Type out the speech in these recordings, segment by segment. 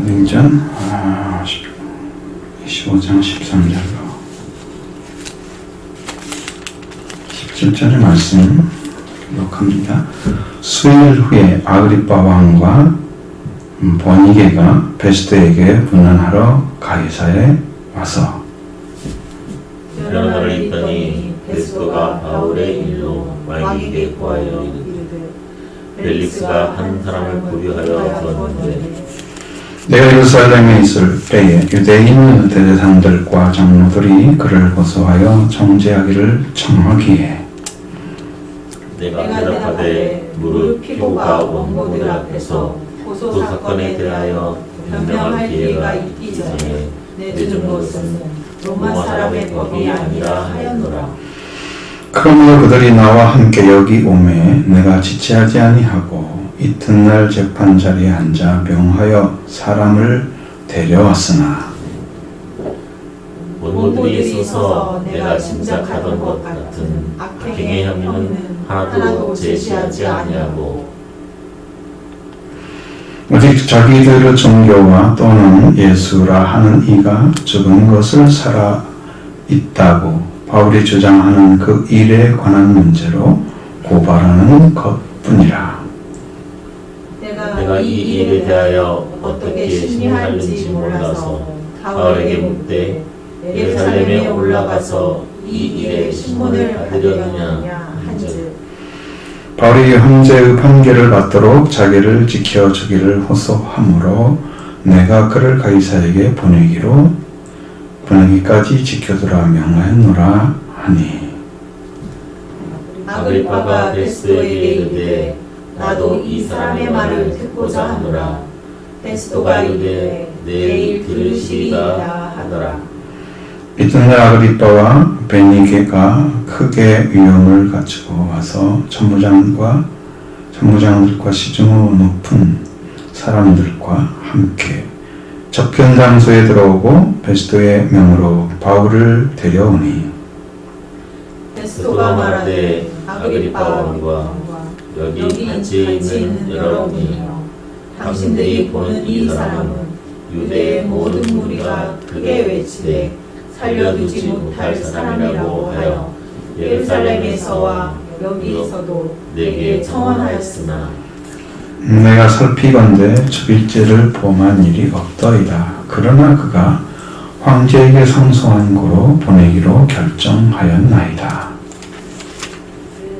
사도행전 25장 13절로 17절의 말씀 기록합니다. 수일 후에 아그리빠 왕과 버니게가 베스도에게 문안하러 가이사에 와서 변화를 있더니 베스도가 바울의 일로 왕에게 고하여 이르되 벨리스가 한 사람을 보류하여 두었는데 내가 예루살렘에 있을 때에 유대인 대제사장들과 장로들이 그를 고소하여 정죄하기를 청하기에 내가 대답하되 무릇 피고가 원고들 앞에서 고소 사건에 대하여 변명할 기회가 있기 전에 내준 것은 로마 사람의 법이 아니라 하였노라. 그러므로 그들이 나와 함께 여기 오매 내가 지체하지 아니하고 이튿날 재판 자리에 앉아 명하여 사람을 데려왔으나 원고들이 있어서 내가 짐작하던 것 같은 악행의 혐의는 하나도 제시하지 아니하고 오직 자기들의 종교와 또는 예수라 하는 이가 죽은 것을 살아 있다고 바울이 주장하는 그 일에 관한 문제로 고발하는 것뿐이라. 내가 이 일에 대하여 어떻게 심리할지 몰라서 바울에게 묻되 예루살렘에 올라가서 이 일에 신문을 받으려느냐 한즉 바울이 형제의 판결을 받도록 자기를 지켜주기를 호소하므로 내가 그를 가이사에게 보내기까지 지켜두라 명하였노라 하니 아그리빠가 베스도에게 이르되 나도 이 사람의 말을 듣고자 하노라. 베스도가 이르되 내일 들으시리다 하더라. 이튿날 아그리빠와 베니게가 크게 위험을 갖추고 와서 천부장들과 시중 높은 사람들과 함께 접견 장소에 들어오고 베스도의 명으로 바울을 데려오니 베스도가 말하되 아그리빠 왕과 여기 같이 있는 여러분이여 당신들이 보는 이 사람은 유대의 모든 무리가 크게 외치되 살려두지 못할 사람이라고 하여 예루살렘에서와 여기서도 내게 청원하였으나 내가 살피건대 죽일죄를 범한 일이 없더이다. 그러나 그가 황제에게 상소한 고로 보내기로 결정하였나이다.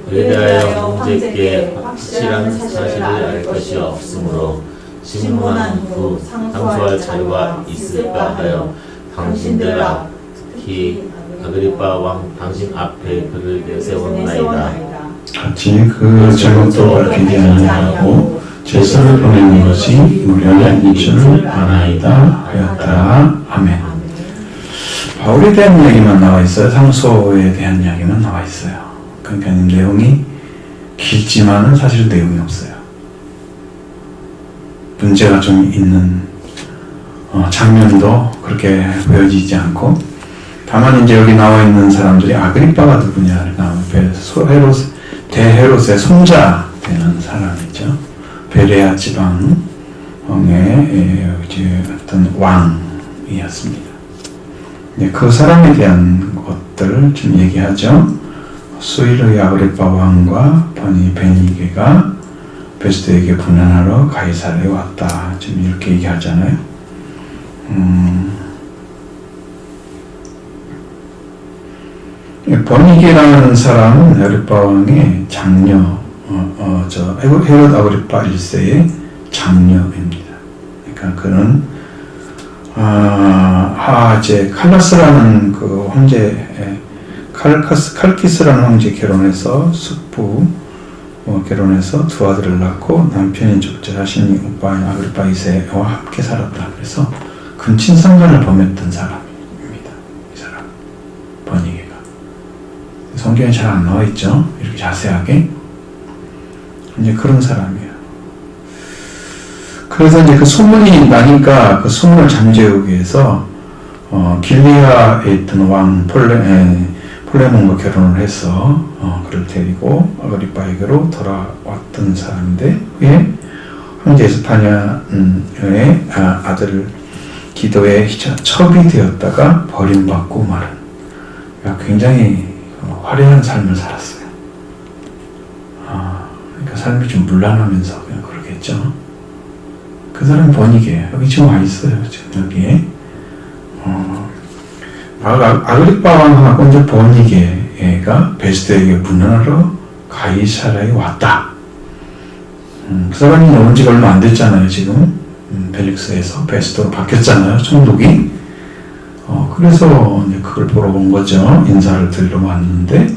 그에 대하여 황제께 확실한 사실을 알 것이 없으므로 신문한 후 상소할 자료가 있을까 하여 당신들 앞 특히 아그리빠 왕 당신 앞에 그를 내세웠나이다. 같이 그 제목도 밝히지 아니하고 제사를 보내는 것이 무련한 줄 아나이다 하였다. 아멘. 바울에 대한 이야기만 나와 있어요. 상소에 대한 이야기만 나와 있어요. 그러니까 내용이 길지만은 사실 내용이 없어요. 문제가 좀 있는 장면도 그렇게 보여지지 않고, 다만 이제 여기 나와 있는 사람들이 아그리빠가 누구냐, 대헤롯의 손자 되는 사람이죠. 베레아 지방의 어떤 왕이었습니다. 그 사람에 대한 것들을 좀 얘기하죠. 수일의 아그리빠 왕과 베니게가 베스도에게 문안하러 가이사랴에 왔다. 지금 이렇게 얘기하잖아요. 버니게라는 사람은 아그리빠 왕의 장녀, 헤롯 아그리빠 1세의 장녀입니다. 그러니까 그는 칼라스라는 그 황제, 칼키스라는 황제 결혼해서 숙부 결혼해서 두 아들을 낳고 남편인 적절하신 오빠인 아그리빠 2세와 함께 살았다. 그래서 근친상간을 범했던 사람입니다. 이 사람 버니게가 성경에 잘 안 나와 있죠. 이렇게 자세하게 이제 그런 사람이에요. 그래서 이제 그 소문이 나니까 그 소문을 잠재우기 위해서 길리아에 있던 왕 폴레몬과 결혼을 해서 그를 데리고 아그리빠에게로 돌아왔던 사람인데, 왜 황제 에스파냐의 아들 기도에 첩이 되었다가 버림받고 마른, 그러니까 굉장히 화려한 삶을 살았어요. 그러니까 삶이 좀 문란하면서 그냥 그러겠죠. 그 사람이 버니게예요. 여기 지금 와 있어요. 지금 여기에. 아그리파 왕하고 이제 버니게가 베스트에게 문안하러 가이사라에 왔다. 그 사람이 온 지가 얼마 안 됐잖아요. 지금 벨릭스에서 베스트로 바뀌었잖아요. 총독이. 그래서 이제 그걸 보러 온 거죠. 인사를 드리러 왔는데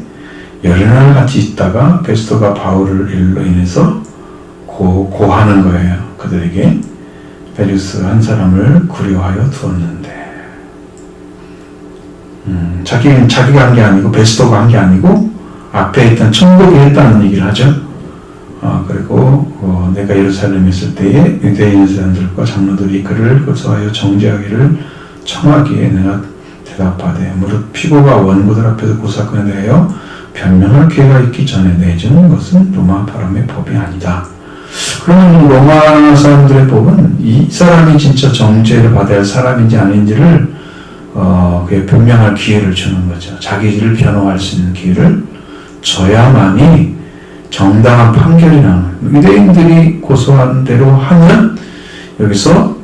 열흘 같이 있다가 베스트가 바울을 일로 인해서 고하는 거예요. 그들에게. 벨릭스 한 사람을 구려하여 두었는데 자기가 한 게 아니고 베스토가 한 게 아니고 앞에 있던 총독이 했다는 얘기를 하죠. 그리고 내가 예루살렘에 있을 때에 유대인 사람들과 장로들이 그를 고소하여 정죄하기를 청하기에 내가 대답하되 무릇 피고가 원고들 앞에서 고사건에 대하여 변명할 기회가 있기 전에 내주는 것은 로마 바람의 법이 아니다. 그러면 로마 사람들의 법은 이 사람이 진짜 정죄를 받아야 할 사람인지 아닌지를 변명할 기회를 주는 거죠. 자기를 변호할 수 있는 기회를 줘야만이 정당한 판결이 나오는. 유대인들이 고소한 대로 하면 여기서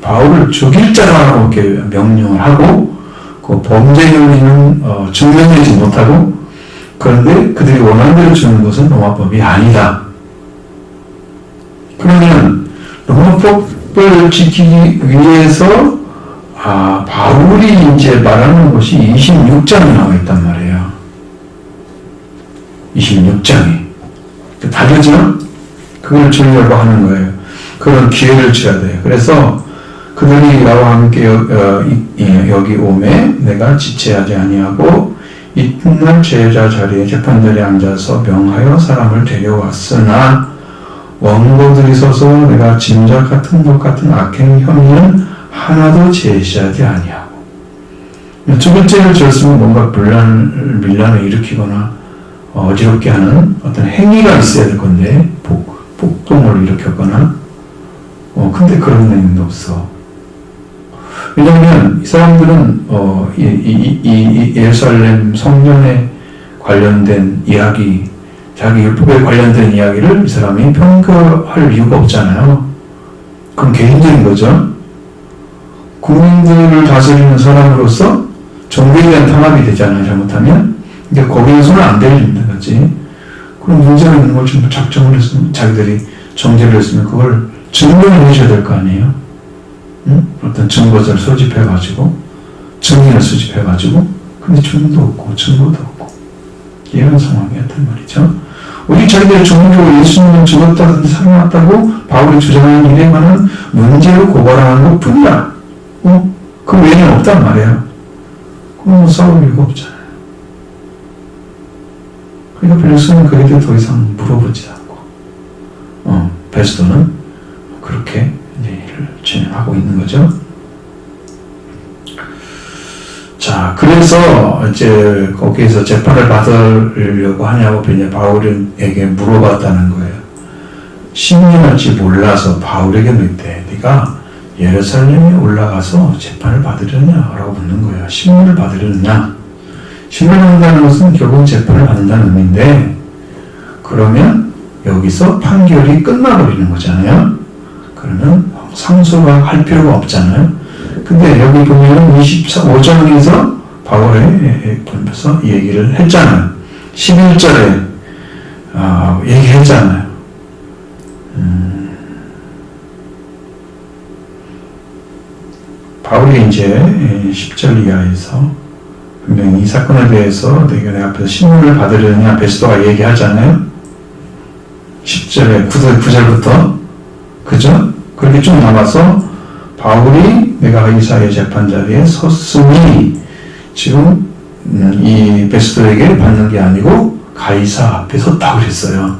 바울을 죽일 자라고 이렇게 명령을 하고 그 범죄 요인은 증명되지 못하고, 그런데 그들이 원하는 대로 주는 것은 로마법이 아니다. 그러면 로마법을 지키기 위해서 바울이 이제 말하는 것이 26장에 나와 있단 말이에요. 26장에. 다르죠? 그걸 주려고 하는 거예요. 그런 기회를 줘야 돼요. 그래서 그들이 나와 함께 여기 오매 내가 지체하지 아니하고 이튿날 제자 자리에 재판 자리에 앉아서 명하여 사람을 데려왔으나 원고들이 서서 내가 짐작 같은 것 같은 악행 혐의는 하나도 제시하지 아니하고. 두 번째를 지었으면 뭔가 밀란을 일으키거나 어지럽게 하는 어떤 행위가 있어야 될 건데 폭동을 일으켰거나 근데 그런 행위도 없어. 왜냐하면 이 사람들은 이 예루살렘 성전에 관련된 이야기, 자기 율법에 관련된 이야기를 이 사람이 평가할 이유가 없잖아요. 그건 개인적인 거죠. 국민들을 다스리는 사람으로서 정부에 대한 탄압이 되잖아요. 잘못하면. 근데 거기에 손을 안 대리는 거지. 그럼 문제가 있는 걸 좀 작정을 했으면, 자기들이 정죄를 했으면 그걸 증명을 해줘야 될 거 아니에요. 응? 어떤 증거를 소집해가지고, 증인을 수집해가지고, 근데 증인도 없고, 증거도 없고, 이런 상황이었단 말이죠. 우리 자기들의 종교 예수님은 죽었다든지 살아났다고 바울이 주장하는 일에 관한 문제로 고발하는 것 뿐이야. 그 외에는 없단 말이에요. 그럼 싸울 이유가 없잖아요. 그러니까 벨릭스는 그에 대해 더 이상 물어보지 않고, 베스토는 그렇게 일을 진행하고 있는 거죠. 자, 그래서 이제 거기에서 재판을 받으려고 하냐고 이제 바울에게 물어봤다는 거예요. 신령할지 몰라서 바울에게 묻되 네가 예루살렘에 올라가서 재판을 받으려냐? 라고 묻는 거예요. 신문을 받으려냐? 신문을 받는다는 것은 결국 재판을 받는다는 의미인데, 그러면 여기서 판결이 끝나버리는 거잖아요. 그러면 상소가 할 필요가 없잖아요. 근데 여기 보면 25장에서 바울에 보면서 얘기를 했잖아요. 11절에 얘기했잖아요. 바울이 이제 10절 이하에서 분명히 이 사건에 대해서 내 앞에서 신문을 받으려냐 베스토가 얘기하잖아요. 10절에 9절부터 그죠? 그렇게 쭉 남아서 바울이 내가 이사의 재판 자리에 섰으니 지금 이 베스토에게 받는 게 아니고 가이사 앞에 섰다고 그랬어요.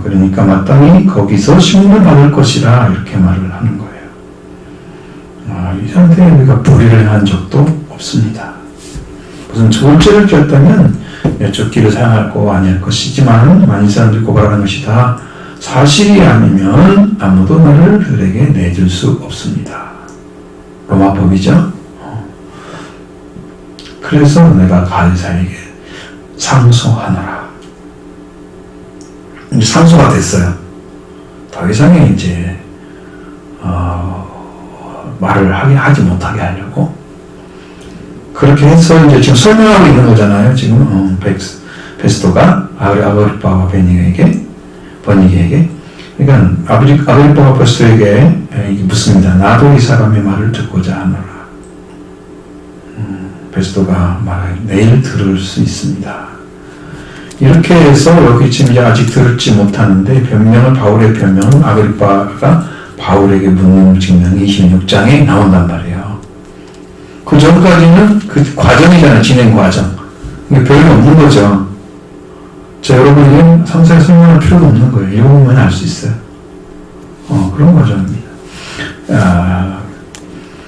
그러니까 마땅히 거기서 신문을 받을 것이라 이렇게 말을 하는 거예요. 이 상태에 우리가 불의를 한 적도 없습니다. 무슨 좋은 죄를 지었다면 쫓기를 사용할 거 아닐 것이지만 많은 사람들이 고발하는 것이 다 사실이 아니면 아무도 너를 그들에게 내줄 수 없습니다. 로마법이죠. 그래서 내가 가이사에게 상소하노라. 이제 상소가 됐어요. 더 이상의 이제 말을 하지 못하게 하려고 그렇게 해서 이제 지금 설명하고 있는 거잖아요. 지금 베스토가 아그리빠와 버니게에게 그러니까 아그리빠가 베스토에게 묻습니다. 나도 이 사람의 말을 듣고자 하노라. 베스토가 말하기 내일 들을 수 있습니다. 이렇게 해서 여기 지금 이제 아직 들을지 못하는데 바울의 변명은 아그리빠가 바울에게 묻는 증명이 26장에 나온단 말이에요. 그 전까지는 그 과정이잖아요. 진행 과정. 이게 별로 없는 거죠. 자, 여러분이 상세히 설명할 필요도 없는 거예요. 읽어보면 알 수 있어요. 그런 과정입니다.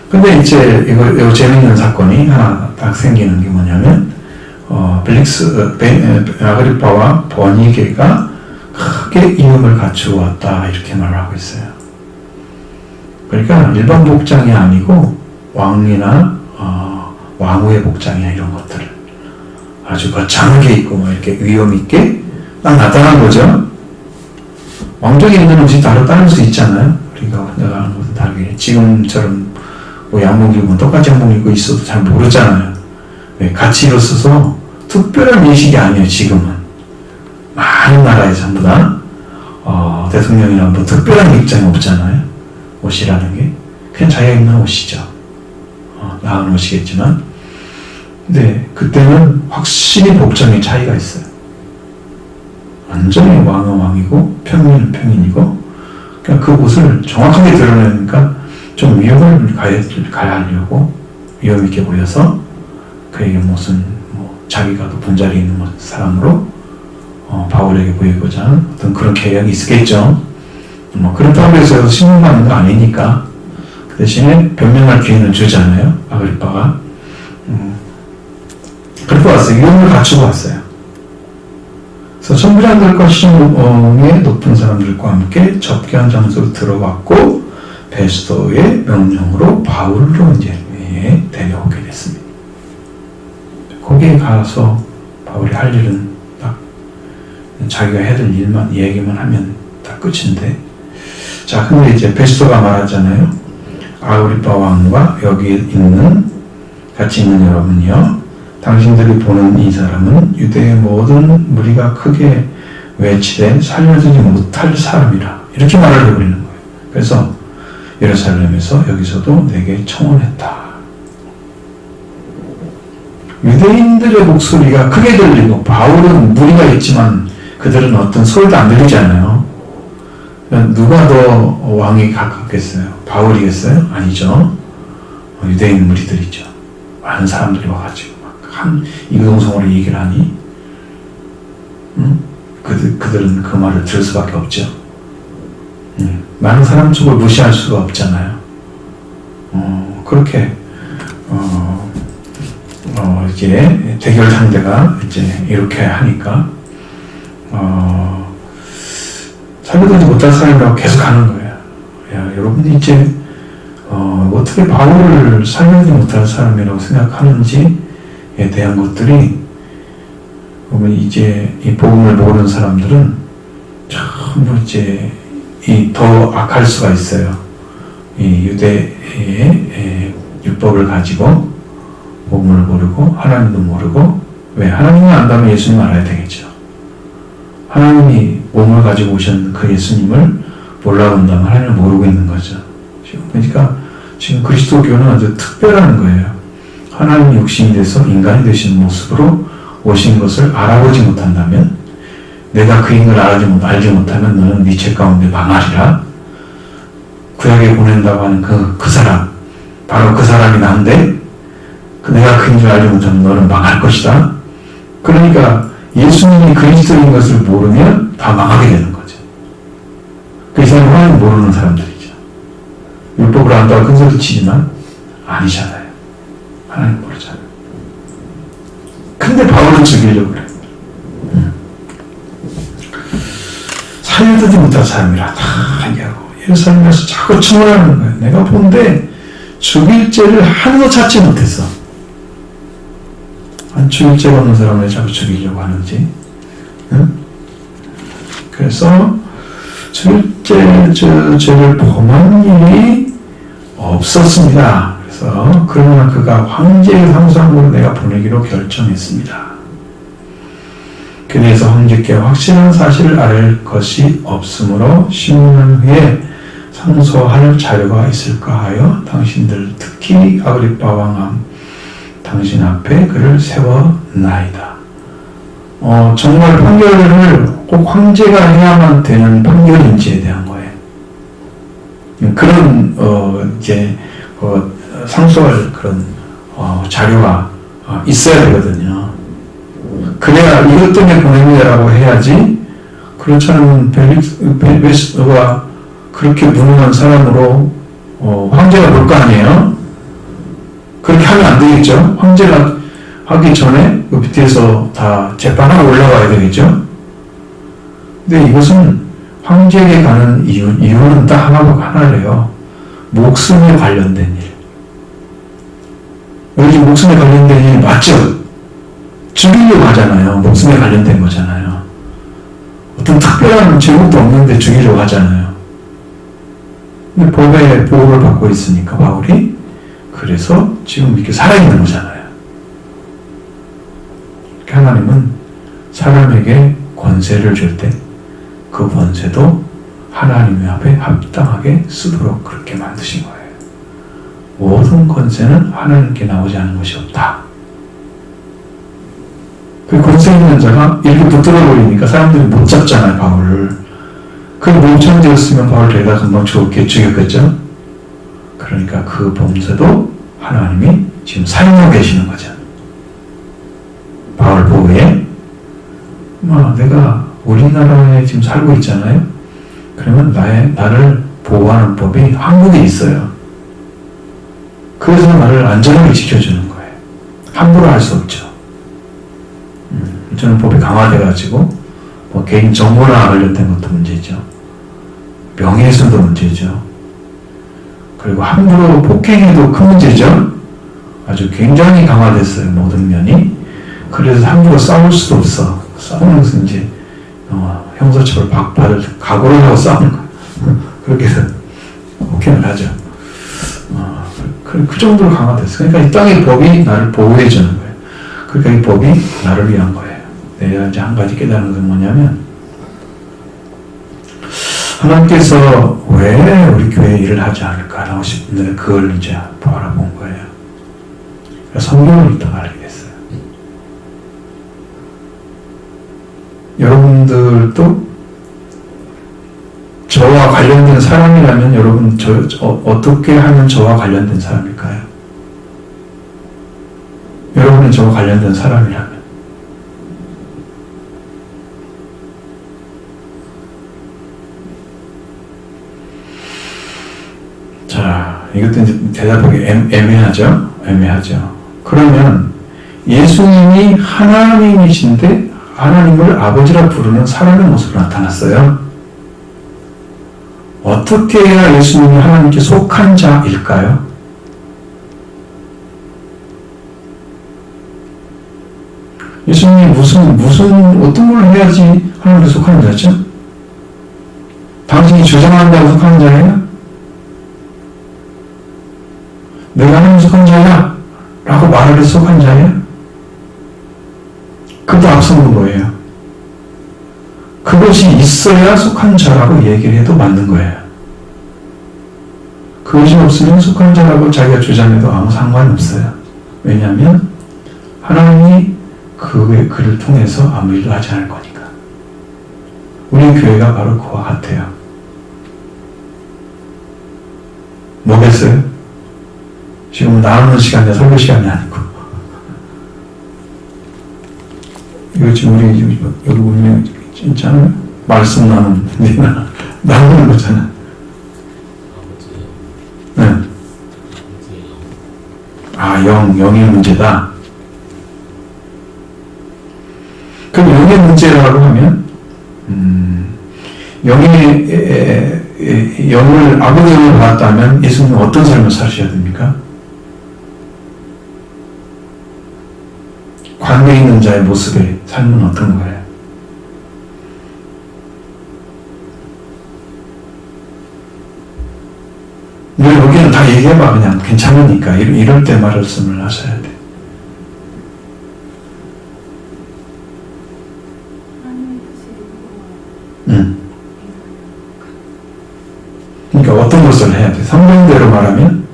근데 이제 이거 재밌는 사건이 하나 딱 생기는 게 뭐냐면, 아그리빠와 버니게가 크게 이름을 갖추었다. 이렇게 말을 하고 있어요. 그러니까 일반 복장이 아니고 왕이나 왕후의 복장이나 이런 것들을 아주 거창하게 입고 뭐 이렇게 위험 있게 딱 나타난 거죠. 왕족이 입는 옷이 다를 수 있잖아요. 우리가 혼자 가는 것은 다르게 지금처럼 뭐 양복 입으면 똑같이 양복 입고 있어도 잘 모르잖아요. 왜? 같이 일어서서 특별한 인식이 아니에요. 지금은 많은 나라에 전부 다 대통령이나 뭐 특별한 입장이 없잖아요. 옷이라는 게 그냥 자기가 입는 옷이죠. 나은 옷이겠지만 근데 그때는 확실히 복장의 차이가 있어요. 완전히 왕은 왕이고 평민은 평민이고 그러니까 그 옷을 정확하게 드러내니까 좀 위험을 가하려고 위험 있게 보여서 그에게 무슨 자기가 더 분자리 있는 사람으로 바울에게 보이고자 하는 어떤 그런 계략이 있었겠죠. 그렇다고 해서 신문받는 거 아니니까 그 대신에 변명할 기회는 주잖아요. 아그리빠가 그렇게 왔어요. 위험을 갖추고 왔어요. 그래서 천부장들과 시종의 높은 사람들과 함께 접견 장소로 들어갔고 베스토의 명령으로 바울로 이제 데려오게 됐습니다. 거기에 가서 바울이 할 일은 딱 자기가 해야 될 일만 얘기만 하면 다 끝인데 자 근데 이제 베스토가 말하잖아요. 아그리빠 왕과 여기 같이 있는 여러분이요. 당신들이 보는 이 사람은 유대의 모든 무리가 크게 외치되 살려주지 못할 사람이라 이렇게 말을 해버리는 거예요. 그래서 예루살렘에서 여기서도 내게 청혼했다. 유대인들의 목소리가 크게 들리고 바울은 무리가 있지만 그들은 어떤 소리도 안 들리잖아요. 누가 더 왕이 가깝겠어요? 바울이겠어요? 아니죠. 유대인 무리들이죠. 많은 사람들이 와가지고 이구동성으로 얘기를 하니 그들은 그 말을 들을 수밖에 없죠. 많은 사람 쪽을 무시할 수가 없잖아요. 그렇게 이제 대결 상대가 이제 이렇게 하니까 살려두지 못할 사람이라고 계속 하는 거예요. 야, 여러분이 이제 어떻게 바울을 살려두지 못할 사람이라고 생각하는지에 대한 것들이 보면 이제 이 복음을 모르는 사람들은 전부 이제 더 악할 수가 있어요. 이 유대의 율법을 가지고 복음을 모르고 하나님도 모르고 왜? 하나님을 안다면 예수님 알아야 되겠죠. 하나님이 몸을 가지고 오신 그 예수님을 몰라본다면 하나님을 모르고 있는 거죠. 그러니까 지금 그리스도교는 아주 특별한 거예요. 하나님이 육신이 돼서 인간이 되신 모습으로 오신 것을 알아보지 못한다면 내가 그 인을 알지 못하면 너는 네 죄 가운데 망하리라. 구약에 보낸다고 하는 그 사람 바로 그 사람이 난데 내가 그인 줄 알지 못하면 너는 망할 것이다. 그러니까 예수님이 그리스도인 것을 모르면 다 망하게 되는 거죠. 그 사람은 하나님 모르는 사람들이죠. 율법을 안다고 큰 소리 치지만 아니잖아요. 하나님 모르잖아요. 근데 바울은 죽이려고 그래요. 살려두지 못할 사람이라 다 얘기하고 예루살렘에서 자꾸 증언하는 거예요. 내가 본데 죽일 죄를 하나도 찾지 못했어. 한 죽일 죄가 없는 사람을 자꾸 죽이려고 하는지. 응? 그래서 죽일 죄를 범한 일이 없었습니다. 그래서 그러나 그가 황제의 상상으로 내가 보내기로 결정했습니다. 그래서 황제께 확실한 사실을 알 것이 없으므로 10년 후에 상소할 자료가 있을까 하여 당신들 특히 아그리빠 왕 당신 앞에 그를 세워나이다. 정말 판결을 꼭 황제가 해야만 되는 판결인지에 대한 거예요. 그런 상소할 그런 자료가 있어야 되거든요. 그래야 이것 때문에 보냅니다라고 해야지. 그렇지 않으면 벨리스가 그렇게 무능한 사람으로 황제가 볼 거 아니에요. 그렇게 하면 안 되겠죠. 황제가 하기 전에 그 밑에서 다 재판하고 올라가야 되겠죠. 근데 이것은 황제에게 가는 이유는 딱 하나래요. 목숨에 관련된 일. 여기 목숨에 관련된 일 맞죠? 죽이려고 하잖아요. 목숨에 관련된 거잖아요. 어떤 특별한 제목도 없는데 죽이려고 하잖아요. 근데 법의 보호를 받고 있으니까 바울이 그래서 지금 이렇게 살아있는 거잖아요. 하나님은 사람에게 권세를 줄 때 그 권세도 하나님의 앞에 합당하게 쓰도록 그렇게 만드신 거예요. 모든 권세는 하나님께 나오지 않은 것이 없다. 그 권세 있는 자가 이렇게 붙들어 버리니까 사람들이 못 잡잖아요, 바울을. 그 멍청되었으면 바울 데려다 금방 죽였겠죠? 그러니까 그 범죄도 하나님이 지금 사용하고 계시는 거죠. 바울 보호에 내가 우리나라에 지금 살고 있잖아요. 그러면 나를 보호하는 법이 한국에 있어요. 그래서 나를 안전하게 지켜주는 거예요. 함부로 할 수 없죠. 저는 법이 강화돼가지고 개인 정보나 관련된 것도 문제죠. 명예훼손도 문제죠. 그리고 함부로 폭행해도 큰 문제죠. 아주 굉장히 강화됐어요. 모든 면이. 그래서 함부로 싸울 수도 없어. 싸우는 것은 이제 형사처벌 받을 각오를 하고 싸우는 거예요. 그렇게 해서 폭행을 하죠. 그 정도로 강화됐어요. 그러니까 이 땅의 법이 나를 보호해 주는 거예요. 그러니까 이 법이 나를 위한 거예요. 내가 이제 한 가지 깨달은 건 뭐냐면, 하나님께서 왜 우리 교회에 일을 하지 않을까라고 싶은데 그걸 이제 바라본 거예요. 그러니까 성경을 읽다가 알게 됐어요. 여러분들도 저와 관련된 사람이라면 여러분 어떻게 하면 저와 관련된 사람일까요? 여러분이 저와 관련된 사람이라면 자, 이것도 이제 대답하기 애매하죠? 그러면 예수님이 하나님이신데 하나님을 아버지라 부르는 사람의 모습으로 나타났어요. 어떻게 해야 예수님이 하나님께 속한 자일까요? 예수님이 어떤 걸 해야지 하나님께 속하는 자죠? 당신이 주장한다고 속하는 자예요? 내가 하나님 속한 자야? 라고 말을 해서 속한 자예요? 그것도 앞서는 거예요. 그것이 있어야 속한 자라고 얘기를 해도 맞는 거예요. 그것이 없으면 속한 자라고 자기가 주장해도 아무 상관이 없어요. 왜냐하면 하나님이 그를 통해서 아무 일도 하지 않을 거니까. 우리 교회가 바로 그와 같아요. 뭐겠어요? 지금 나오는 시간이 설교 시간이 아니고. 이거 지금 여기 보면 진짜 말씀 나누는 거잖아. 네. 영의 문제다. 그럼 영의 문제라고 하면, 영을 아버지 영을 받았다면 예수님은 어떤 삶을 사셔야 됩니까? 관계 있는 자의 모습의 삶은 어떤 거예요? 여기는 다 얘기해봐. 그냥 괜찮으니까. 이럴 때 말씀을 하셔야 돼. 그러니까 어떤 것을 해야 돼? 성경대로 말하면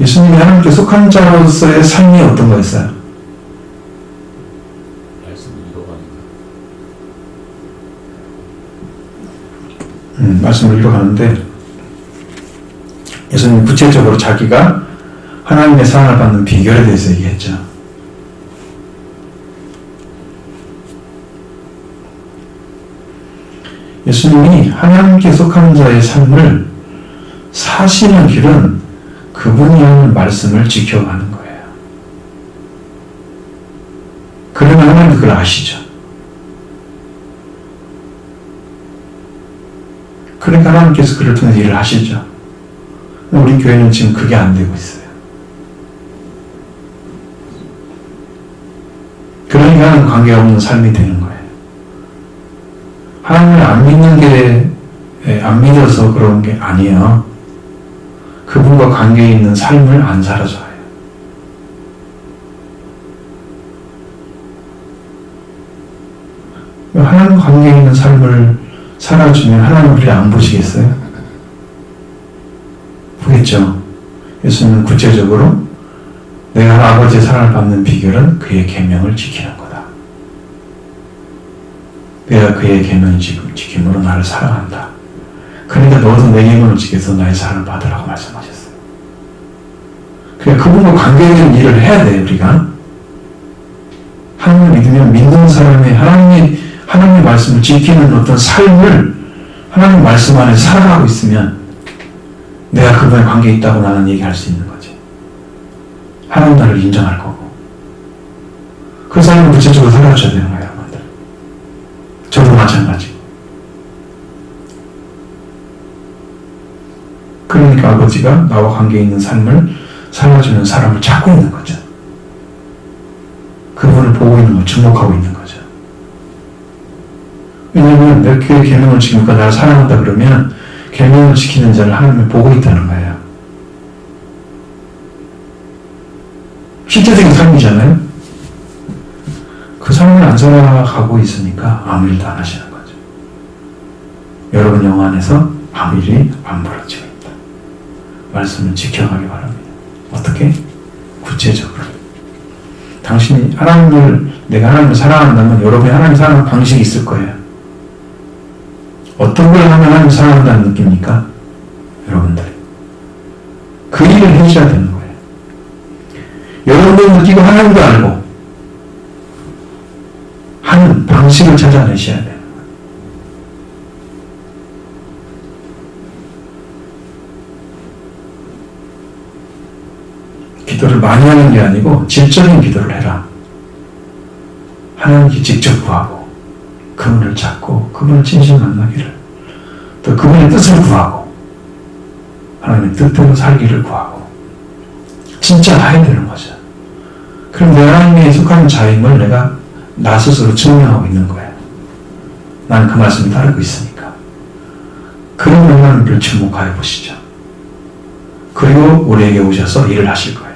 예수님이 하나님께 속한 자로서의 삶이 어떤 거였어요? 말씀을 이뤄가는데 예수님 구체적으로 자기가 하나님의 사랑을 받는 비결에 대해서 얘기했죠. 예수님이 하나님께 속한 자의 삶을 사시는 길은 그분이 하는 말씀을 지켜가는 거예요. 그러면 하나님 그걸 아시죠. 그러니까 하나님께서 그를 통해서 일을 하시죠. 우리 교회는 지금 그게 안 되고 있어요. 그러니까 하나님 관계가 없는 삶이 되는 거예요. 하나님을 안 믿는 게, 안 믿어서 그런 게 아니에요. 그분과 관계에 있는 삶을 안 살아줘요. 하나님과 관계에 있는 삶을 살아주면 하나님 우리를 안 보시겠어요? 보겠죠. 예수님은 구체적으로 내가 아버지의 사랑을 받는 비결은 그의 계명을 지키는 거다. 내가 그의 계명을 지킴으로 나를 사랑한다. 그러니까 너도 내 계명을 지켜서 나의 사랑을 받으라고 말씀하셨어요. 그러니까 그분과 관계된 일을 해야 돼요, 우리가. 하나님을 믿으면 믿는 사람의 하나님의 말씀을 지키는 어떤 삶을 하나님 말씀 안에 살아가고 있으면 내가 그분의 관계에 있다고 나는 얘기할 수 있는 거지. 하나님 나를 인정할 거고. 그 삶을 구체적으로 살아줘야 되는 거예요, 여러분들. 저도 마찬가지. 그러니까 아버지가 나와 관계에 있는 삶을 살아주는 사람을 찾고 있는 거죠. 그분을 보고 있는 거, 주목하고 있는 거죠. 왜냐하면 내 그의 계명을 지키니까 나를 사랑한다 그러면 계명을 지키는 자를 하나님이 보고 있다는 거예요. 실제적인 삶이잖아요. 그 삶을 안 살아가고 있으니까 아무 일도 안 하시는 거죠. 여러분 영 안에서 아무 일이 안 벌어지고 있다. 말씀을 지켜가기 바랍니다. 어떻게? 구체적으로. 당신이 내가 하나님을 사랑한다면 여러분이 하나님 사랑하는 방식이 있을 거예요. 어떤 걸 하면 하나님 사랑한다는 느낌입니까? 여러분들이. 그 일을 해줘야 되는 거예요. 여러분도 느끼고 하나님도 알고 하는 방식을 찾아내셔야 돼요. 기도를 많이 하는 게 아니고 질적인 기도를 해라. 하나님께 직접 구하고 그분을 찾고 그분을 진심 만나기를, 또 그분의 뜻을 구하고 하나님의 뜻대로 살기를 구하고 진짜 해야 되는 거죠. 그럼 내가 하나님에 속한 자임을 내가 나 스스로 증명하고 있는 거예요. 나는 그 말씀을 따르고 있으니까. 그러면 하나님을 주목하여 보시죠. 그리고 우리에게 오셔서 일을 하실 거예요.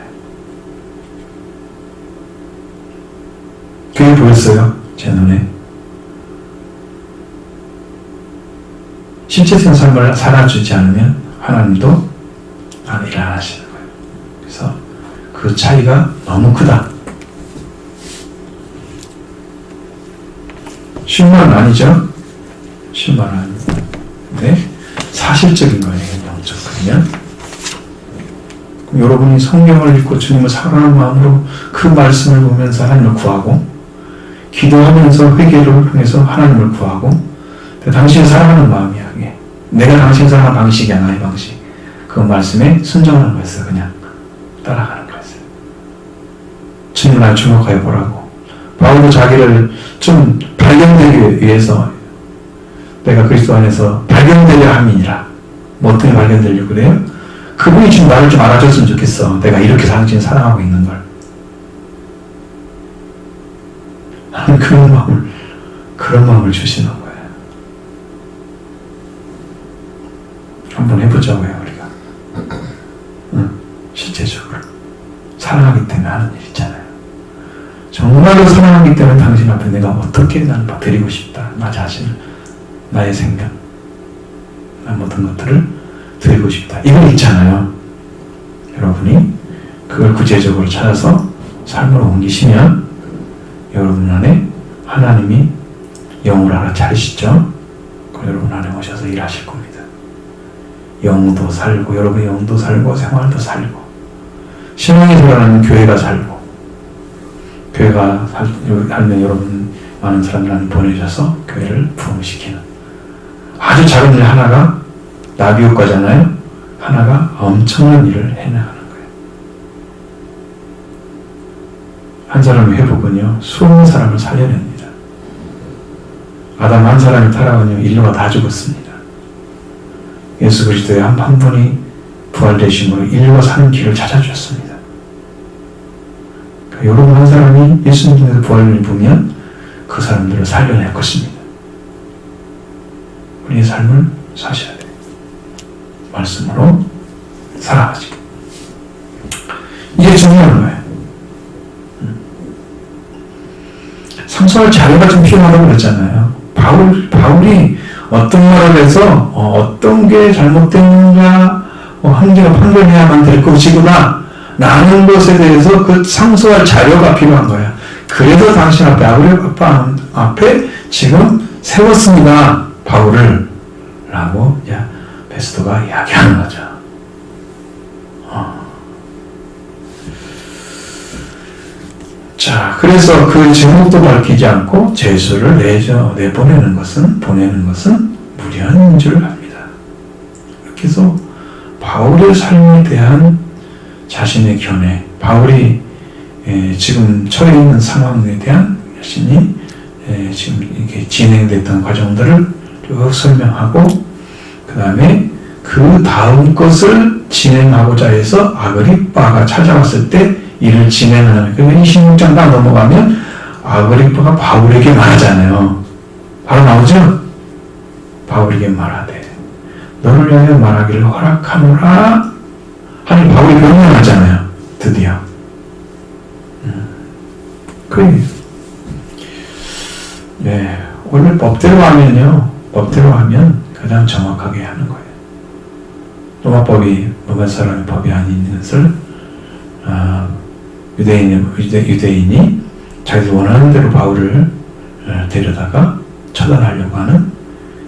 그게 보였어요, 제 눈에. 실제적인 삶을 살아주지 않으면 하나님도 일을 안 하시는 거예요. 그래서 그 차이가 너무 크다. 쉬운 말은 아니죠? 쉬운 말은 아닙니다. 근데 사실적인 거예요, 영적. 그러면 여러분이 성경을 읽고 주님을 사랑하는 마음으로 그 말씀을 보면서 하나님을 구하고 기도하면서 회개를 통해서 하나님을 구하고 당신을 사랑하는 마음이야. 그게. 내가 당신을 사랑하는 방식이 나의 방식. 그 말씀에 순종하는 거였어요. 그냥 따라가는 거였어요. 주님 날 주목하여 보라고. 바울도 자기를 좀 발견되기 위해서 내가 그리스도 안에서 발견되려 함이니라. 뭐 어떻게 발견되려고 그래요? 그분이 지금 나를 좀 알아줬으면 좋겠어. 내가 이렇게 당신을 사랑하고 있는 걸. 하는 그런 마음을 주시는 거예요. 한번 해보자고요, 우리가. 실제적으로. 사랑하기 때문에 하는 일 있잖아요. 정말로 사랑하기 때문에 당신 앞에 내가 어떻게 나는 드리고 싶다. 나 자신을, 나의 생각, 나 모든 것들을 드리고 싶다. 이건 있잖아요. 여러분이 그걸 구체적으로 찾아서 삶으로 옮기시면 여러분 안에 하나님이 영을 알아차리시죠. 그 여러분 안에 오셔서 일하실 겁니다. 영도 살고 여러분의 영도 살고 생활도 살고 신앙이 살아나는 교회가 살고 교회가 살면 여러분 많은 사람들한테 보내셔서 교회를 부흥시키는 아주 작은 일 하나가 나비효과잖아요. 하나가 엄청난 일을 해나가는 거예요. 한 사람의 회복은요 수많은 사람을 살려냅니다. 아담 한 사람이 타락하며 인류가 다 죽었습니다. 예수 그리스도의 한 분이 부활되심으로 인류가 사는 길을 찾아주셨습니다. 그러니까 여러분 한 사람이 예수님 통해서 부활을 보면 그 사람들을 살려낼 것입니다. 우리의 삶을 사셔야 돼요. 말씀으로 살아가지고. 이게 중요한 거예요. 상소할 자료가 좀 필요하다고 그랬잖아요. 바울이 어떤 말을 해서 어떤 게 잘못됐는가 한계가 판결해야만 될 것이구나 라는 것에 대해서 그 상소할 자료가 필요한 거야. 그래서 당신 앞에 아그리파 앞에 지금 세웠습니다. 바울을 라고 베스토가 이야기하는 거죠. 자, 그래서 그 제목도 밝히지 않고 제수를 보내는 것은 무리한 줄 압니다. 이렇게 해서 바울의 삶에 대한 자신의 견해, 바울이 지금 처해 있는 상황에 대한 자신이 지금 이렇게 진행됐던 과정들을 쭉 설명하고 그 다음에 그 다음 것을 진행하고자 해서 아그리빠가 찾아왔을 때 이를 진행하는, 그러니까 26장 딱 넘어가면 아그리빠가 바울에게 말하잖아요. 바로 나오죠? 바울에게 말하되 너를 위하여 말하기를 허락하노라 하는 바울이 명령하잖아요. 드디어. 원래 법대로 하면 가장 정확하게 하는 거예요. 로마법이 로마 사람의 법이 아닌 것을 유대인이 자기들 원하는 대로 바울을 데려다가 처단하려고 하는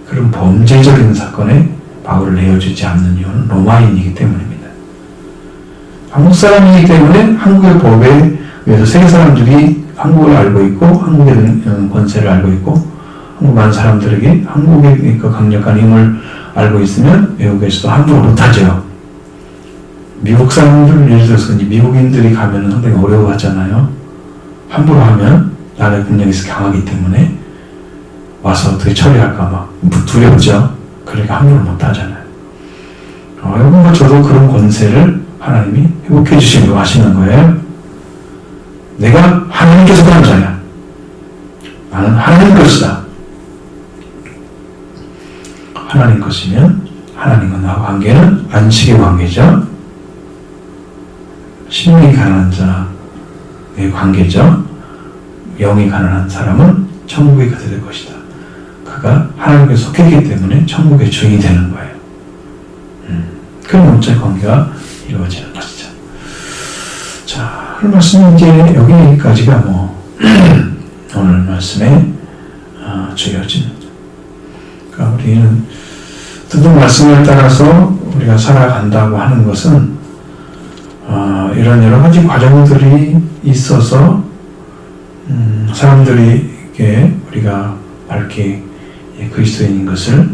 그런 범죄적인 사건에 바울을 내어주지 않는 이유는 로마인이기 때문입니다. 한국 사람이기 때문에 한국의 법에 의해서 세계 사람들이 한국을 알고 있고 한국의 권세를 알고 있고 한국 많은 사람들에게 한국의 그 강력한 힘을 알고 있으면 외국에서도 함부로 못하죠. 미국 사람들, 예를 들어서 미국인들이 가면 상당히 어려워하잖아요. 함부로 하면 나라의 국력이 강하기 때문에 와서 어떻게 처리할까 막 두렵죠. 그러니까 함부로 못하잖아요. 여러분과 저도 그런 권세를 하나님이 회복해 주시려고 하시는 거예요. 내가 하나님께서 하는 자야. 나는 하나님 것이다. 하나님 것이면 하나님과 나와 관계는 안식의 관계죠. 신령이 가난한 자의 관계죠. 영이 가난한 사람은 천국에 가게 될 것이다. 그가 하나님께 속했기 때문에 천국의 주인이 되는 거예요. 그런 영적 관계가 이루어지는 것이죠. 자, 할 말씀은 이제 여기까지가 오늘 말씀의 주요집니다. 그러니까 우리는 듣는 말씀을 따라서 우리가 살아간다고 하는 것은 이런 여러 가지 과정들이 있어서 사람들에게 우리가 밝게 그리스도인인 것을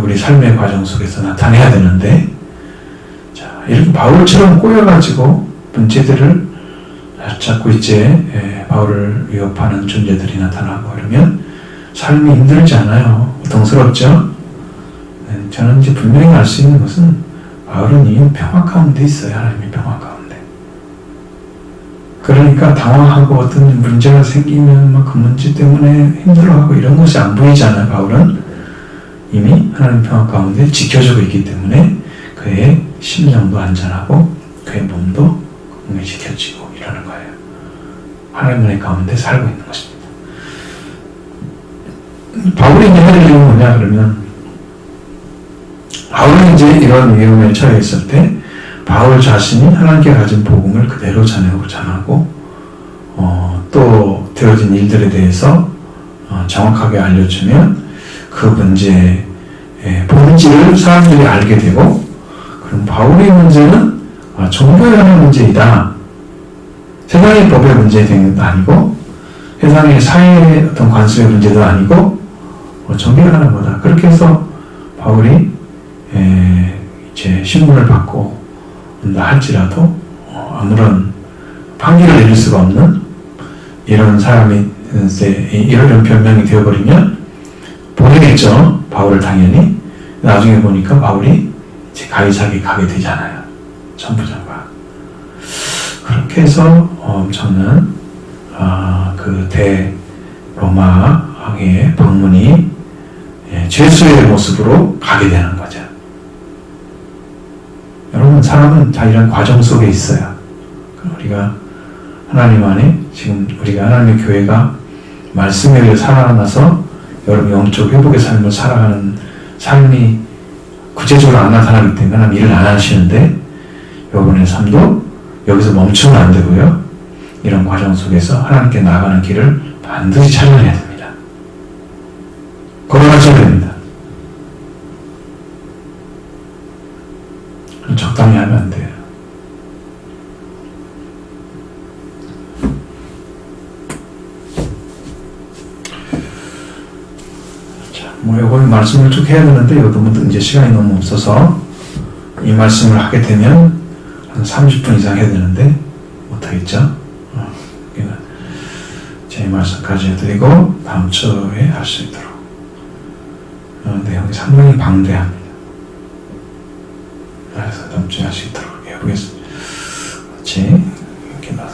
우리 삶의 과정 속에서 나타내야 되는데, 자, 이렇게 바울처럼 꼬여가지고 문제들을 자꾸 이제 바울을 위협하는 존재들이 나타나고 이러면 삶이 힘들지 않아요. 고통스럽죠? 저는 이제 분명히 알 수 있는 것은 바울은 이미 평화 가운데 있어요. 하나님의 평화 가운데. 그러니까 당황하고 어떤 문제가 생기면 막 그 문제 때문에 힘들어하고 이런 것이 안 보이잖아요. 바울은 이미 하나님 평화 가운데 지켜주고 있기 때문에 그의 심령도 안전하고 그의 몸도 건강히 지켜지고 이러는 거예요. 하나님의 은혜 가운데 살고 있는 것입니다. 바울이 이제 할 일은 뭐냐 그러면 바울은 이제 이런 위험에 처해 있을 때 바울 자신이 하나님께 가진 복음을 그대로 전하고 또 되어진 일들에 대해서 정확하게 알려주면 그 문제의 본질을 사람들이 알게 되고 그럼 바울의 문제는 종교에 관한 문제이다. 세상의 법의 문제도 아니고 세상의 사회의 어떤 관습의 문제도 아니고 종교에 관한 거다. 그렇게 해서 바울이 이제 신분을 받고 온다 할지라도 아무런 판결을 내릴 수가 없는 이런 사람이 이런 변명이 되어버리면 보내겠죠. 바울을 당연히. 나중에 보니까 바울이 이제 가이사기 가게 되잖아요. 천부장과. 그렇게 해서 엄청난 그 대로마의 방문이 죄수의 모습으로 가게 되는 거죠. 여러분 사람은 다 이런 과정 속에 있어요. 우리가 하나님 안에 지금 우리가 하나님의 교회가 말씀에 의해 살아나서 여러분 영적 회복의 삶을 살아가는 삶이 구체적으로 안 나타나기 때문에 하나님 일을 안 하시는데 여러분의 삶도 여기서 멈추면 안 되고요. 이런 과정 속에서 하나님께 나아가는 길을 반드시 찾아내야 됩니다. 걸어가셔야 됩니다. 적당히 하면 안 돼요. 자, 이거 말씀을 쭉 해야 되는데, 이것도 이제 시간이 너무 없어서, 이 말씀을 하게 되면, 한 30분 이상 해야 되는데, 못하겠죠? 제 말씀까지 해드리고, 다음 주에 할 수 있도록. 내용이 상당히 방대합니다. 그래서 다음 주에 할 수 있도록 해보겠습니다. 같이 이렇게 놔서